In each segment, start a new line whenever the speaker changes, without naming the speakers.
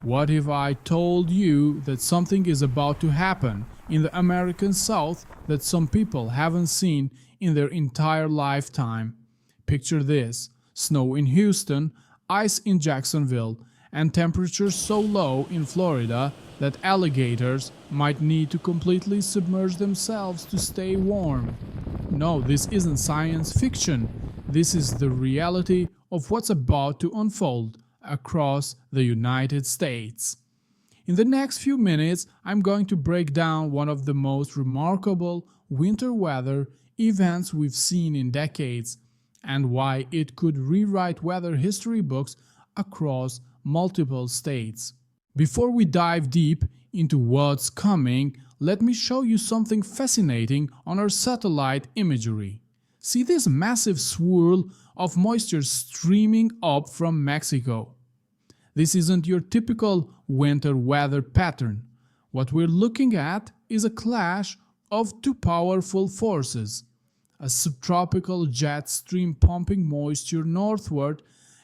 What if I told you that something is about to happen in the American South that some people haven't seen in their entire lifetime? Picture this: snow in Houston, ice in Jacksonville, and temperatures so low in Florida that alligators might need to completely submerge themselves to stay warm. No, this isn't science fiction. This is the reality of what's about to unfold across the United States. In the next few minutes, I'm going to break down one of the most remarkable winter weather events we've seen in decades, and why it could rewrite weather history books across multiple states. Before we dive deep into what's coming, let me show you something fascinating on our satellite imagery. See this massive swirl of moisture streaming up from Mexico. This isn't your typical winter weather pattern. What we're looking at is a clash of two powerful forces: a subtropical jet stream pumping moisture northward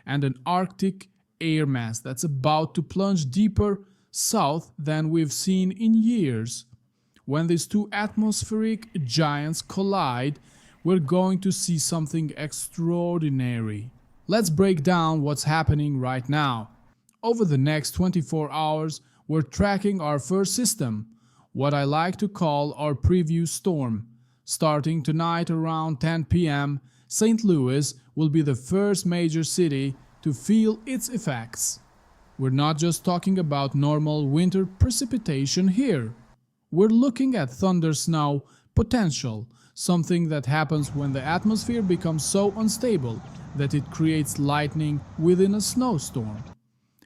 and an Arctic air mass that's about to plunge deeper south than we've seen in years. When these two atmospheric giants collide, we're going to see something extraordinary. Let's break down what's happening right now. Over the next 24 hours, we're tracking our first system, what I like to call our preview storm. Starting tonight around 10 p.m., St. Louis will be the first major city to feel its effects. We're not just talking about normal winter precipitation here. We're looking at thunder snow potential, something that happens when the atmosphere becomes so unstable that it creates lightning within a snowstorm.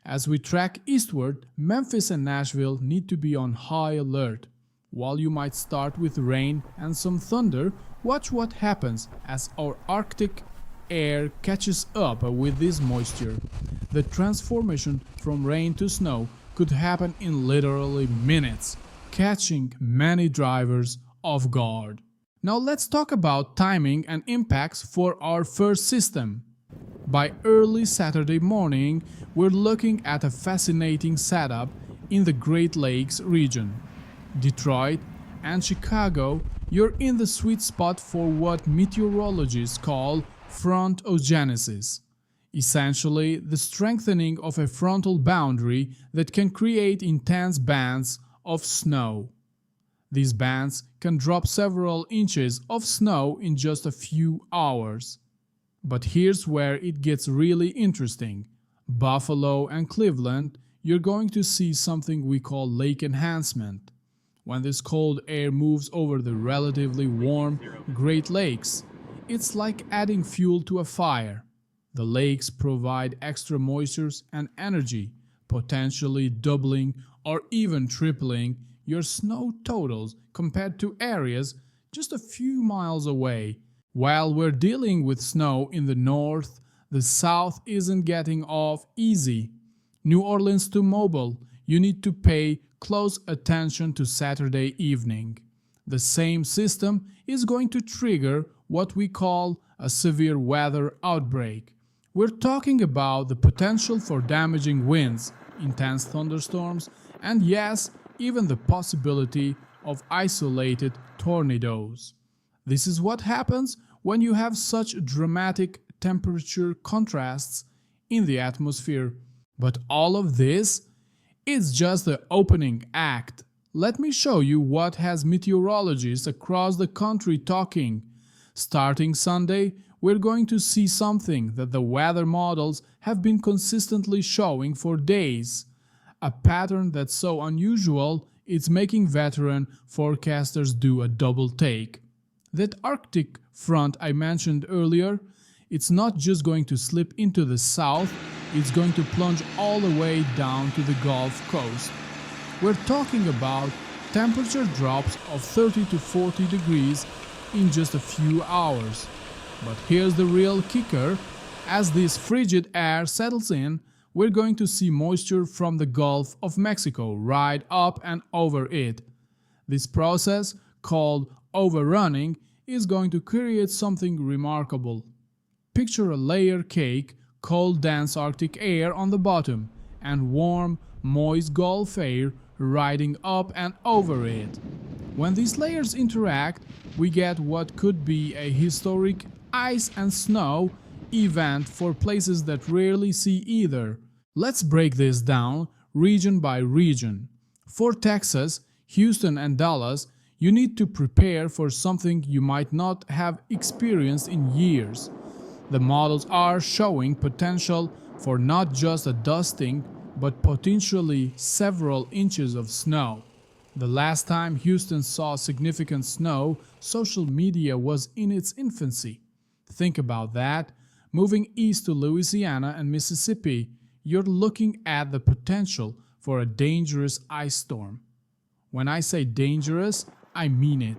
As we track eastward, Memphis and Nashville need to be on high alert. While you might start with rain and some thunder, watch what happens as our Arctic air catches up with this moisture. The transformation from rain to snow could happen in literally minutes, catching many drivers off guard. Now let's talk about timing and impacts for our first system. By early Saturday morning, we're looking at a fascinating setup in the Great Lakes region. Detroit and Chicago, you're in the sweet spot for what meteorologists call frontogenesis, essentially the strengthening of a frontal boundary that can create intense bands of snow. These bands can drop several inches of snow in just a few hours. But here's where it gets really interesting. Buffalo and Cleveland, you're going to see something we call lake enhancement. When this cold air moves over the relatively warm Great Lakes, it's like adding fuel to a fire. The lakes provide extra moistures and energy, potentially doubling or even tripling your snow totals compared to areas just a few miles away. While we're dealing with snow in the north, the south isn't getting off easy. New Orleans to Mobile, you need to pay close attention to Saturday evening. The same system is going to trigger what we call a severe weather outbreak. We're talking about the potential for damaging winds, intense thunderstorms, and yes, even the possibility of isolated tornadoes. This is what happens when you have such dramatic temperature contrasts in the atmosphere. But all of this is just the opening act. Let me show you what has meteorologists across the country talking. Starting Sunday, we're going to see something that the weather models have been consistently showing for days. A pattern that's so unusual, it's making veteran forecasters do a double take. That Arctic front I mentioned earlier, it's not just going to slip into the south, it's going to plunge all the way down to the Gulf Coast. We're talking about temperature drops of 30 to 40 degrees in just a few hours. But here's the real kicker: as this frigid air settles in, we're going to see moisture from the Gulf of Mexico right up and over it. This process, called overrunning, is going to create something remarkable. Picture a layer cake, cold dense Arctic air on the bottom, and warm, moist Gulf air riding up and over it. When these layers interact, we get what could be a historic ice and snow event for places that rarely see either. Let's break this down region by region. For Texas, Houston, and Dallas, you need to prepare for something you might not have experienced in years. The models are showing potential for not just a dusting, but potentially several inches of snow. The last time Houston saw significant snow, social media was in its infancy. Think about that. Moving east to Louisiana and Mississippi, you're looking at the potential for a dangerous ice storm. When I say dangerous, I mean it.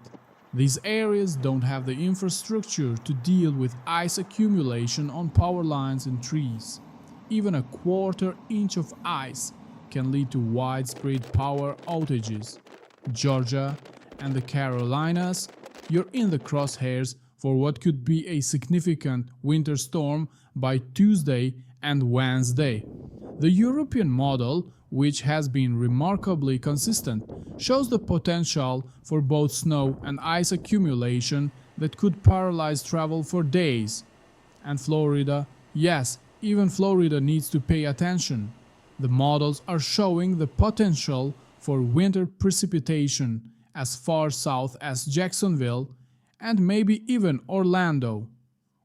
These areas don't have the infrastructure to deal with ice accumulation on power lines and trees. Even a quarter-inch of ice can lead to widespread power outages. Georgia and the Carolinas, you're in the crosshairs for what could be a significant winter storm by Tuesday and Wednesday. The European model, which has been remarkably consistent, shows the potential for both snow and ice accumulation that could paralyze travel for days. And Florida, yes, even Florida needs to pay attention. The models are showing the potential for winter precipitation as far south as Jacksonville and maybe even Orlando.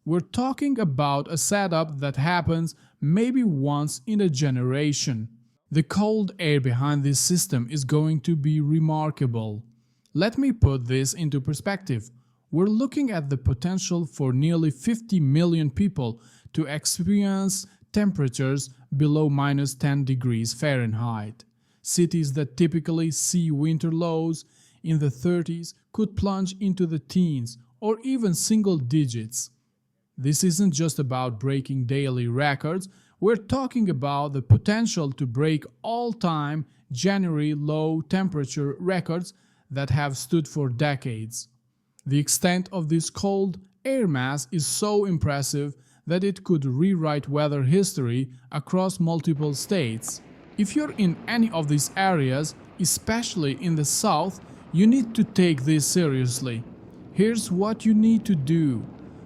We're talking about a setup that happens maybe once in a generation. The cold air behind this system is going to be remarkable. Let me put this into perspective. We're looking at the potential for nearly 50 million people to experience temperatures below minus 10 degrees Fahrenheit. Cities that typically see winter lows in the 30s could plunge into the teens or even single digits. This isn't just about breaking daily records, we're talking about the potential to break all-time January low temperature records that have stood for decades. The extent of this cold air mass is so impressive that it could rewrite weather history across multiple states. If you're in any of these areas, especially in the south, you need to take this seriously. Here's what you need to do.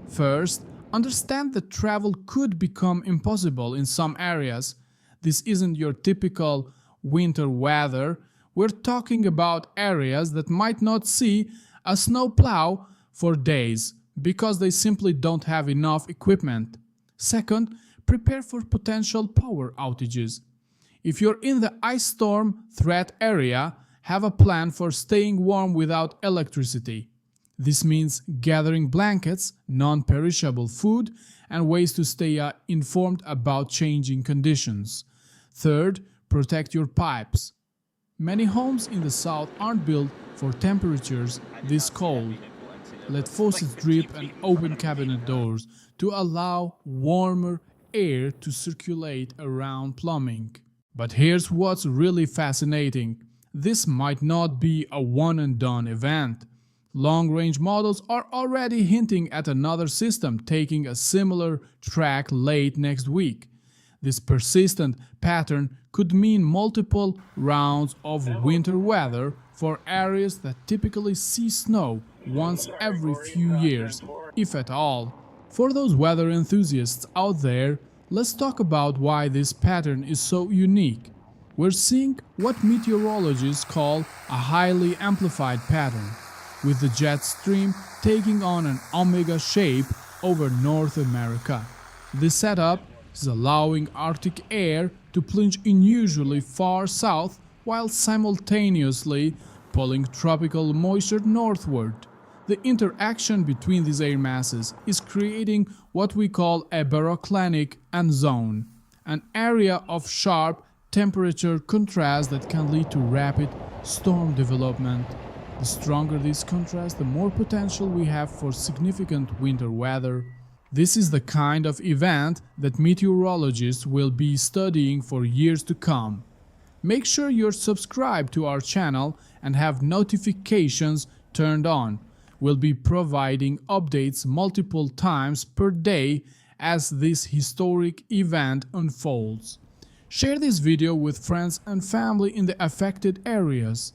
First, understand that travel could become impossible in some areas. This isn't your typical winter weather. We're talking about areas that might not see a snowplow for days because they simply don't have enough equipment. Second, prepare for potential power outages. If you're in the ice storm threat area, have a plan for staying warm without electricity. This means gathering blankets, non-perishable food, and ways to stay informed about changing conditions. Third, protect your pipes. Many homes in the south aren't built for temperatures this cold. Let faucets drip and open cabinet doors to allow warmer air to circulate around plumbing. But here's what's really fascinating. This might not be a one-and-done event. Long-range models are already hinting at another system taking a similar track late next week. This persistent pattern could mean multiple rounds of winter weather for areas that typically see snow once every few years, if at all. For those weather enthusiasts out there, let's talk about why this pattern is so unique. We're seeing what meteorologists call a highly amplified pattern, with the jet stream taking on an omega shape over North America. This setup is allowing Arctic air to plunge unusually far south while simultaneously pulling tropical moisture northward. The interaction between these air masses is creating what we call a baroclinic zone, an area of sharp temperature contrast that can lead to rapid storm development. The stronger this contrast, the more potential we have for significant winter weather. This is the kind of event that meteorologists will be studying for years to come. Make sure you're subscribed to our channel and have notifications turned on. We'll be providing updates multiple times per day as this historic event unfolds. Share this video with friends and family in the affected areas.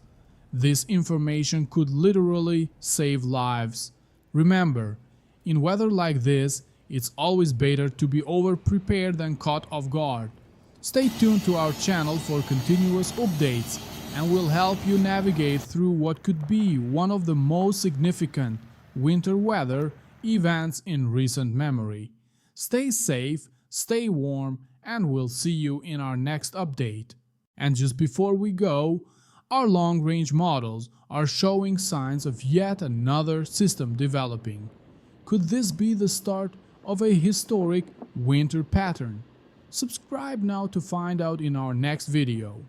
This information could literally save lives. Remember, in weather like this, it's always better to be over-prepared than caught off guard. Stay tuned to our channel for continuous updates, and we'll help you navigate through what could be one of the most significant winter weather events in recent memory. Stay safe, stay warm, and we'll see you in our next update. And just before we go, our long-range models are showing signs of yet another system developing. Could this be the start of a historic winter pattern? Subscribe now to find out in our next video.